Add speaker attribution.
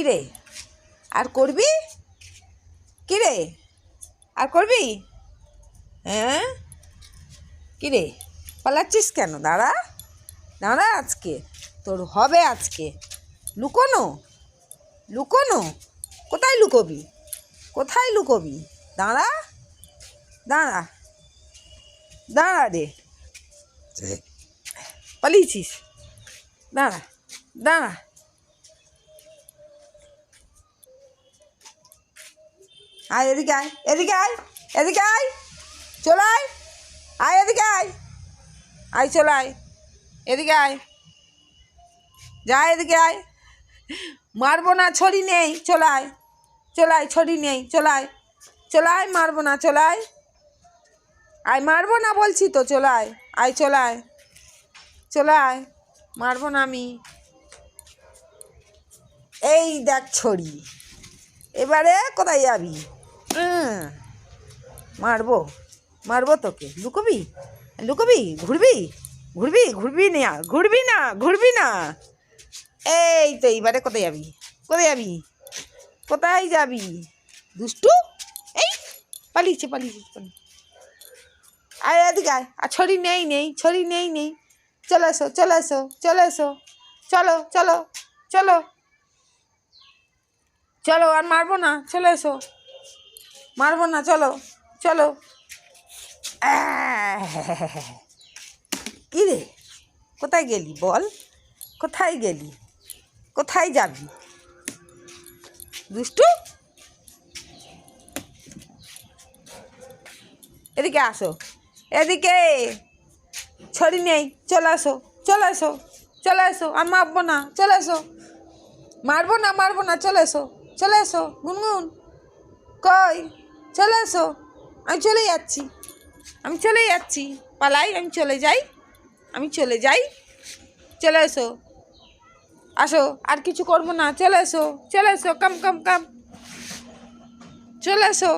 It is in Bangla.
Speaker 1: রে আর করবি? কি রে আর করবি? হ্যাঁ কি রে পালাচ্ছিস কেন? দাঁড়া দাঁড়া, আজকে তোর হবে। আজকে লুকোনো লুকোনো, কোথায় লুকোবি? কোথায় লুকোবি? দাঁড়া দাঁড়া দাঁড়া রে, পালিয়েছিস? দাঁড়া দাঁড়া, আয় এদিকে আয়, এদিকে আয়, এদিকে আয়, চলে আয়, আয় এদিকে আয়, আয় চলে আয়, এদিকে আয়, যা এদিকে আয়। মারবো না, ছড়ি নেই, চলে আয়, চলে আয়, ছড়ি নেই, চলে আয়, চলে আয়, মারবো না, চলে আয়, আয় মারবো না বলছি তো, চলে আয়, আয় চলে আয়, চলে আয়, মারবো না আমি। এই দেখ ছড়ি, এবারে কোথায় যাবি? মারবো মারবো তোকে। লুকোবি? লুকোবি? ঘুরবি? ঘুরবি? ঘুরবি না, ঘুরবি না, ঘুরবি না। এই তো এইবারে কোথায় যাবি? কোথায় যাবি? কোথায় যাবি দুষ্টু? এই পালিয়েছে পালিয়েছে পালিয়ে, আয় এদিকে আয়। আর ছড়ি নেই নেই, ছড়ি নেই নেই, চলে এসো চলে এসো চলে এসো, চলো চলো চলো চলো, আর মারবো না, চলে এসো, মারবো না, চলো চলো। কি রে কোথায় গেলি বল? কোথায় গেলি? কোথায় যাবি দুষ্টু? এদিকে আসো, এদিকে, ছড়ি নেই, চলে আসো চলে এসো চলে এসো, আর মারবো না, চলে এসো, মারবো না মারবো না, চলে এসো চলে এসো। গুনগুন কই? চলে এসো, আমি চলে যাচ্ছি, আমি চলে যাচ্ছি, পালাই, আমি চলে যাই, আমি চলে যাই, চলে এসো, আসো, আর কিছু করবো না, চলে এসো চলে এসো, কাম কাম কাম, চলে এসো।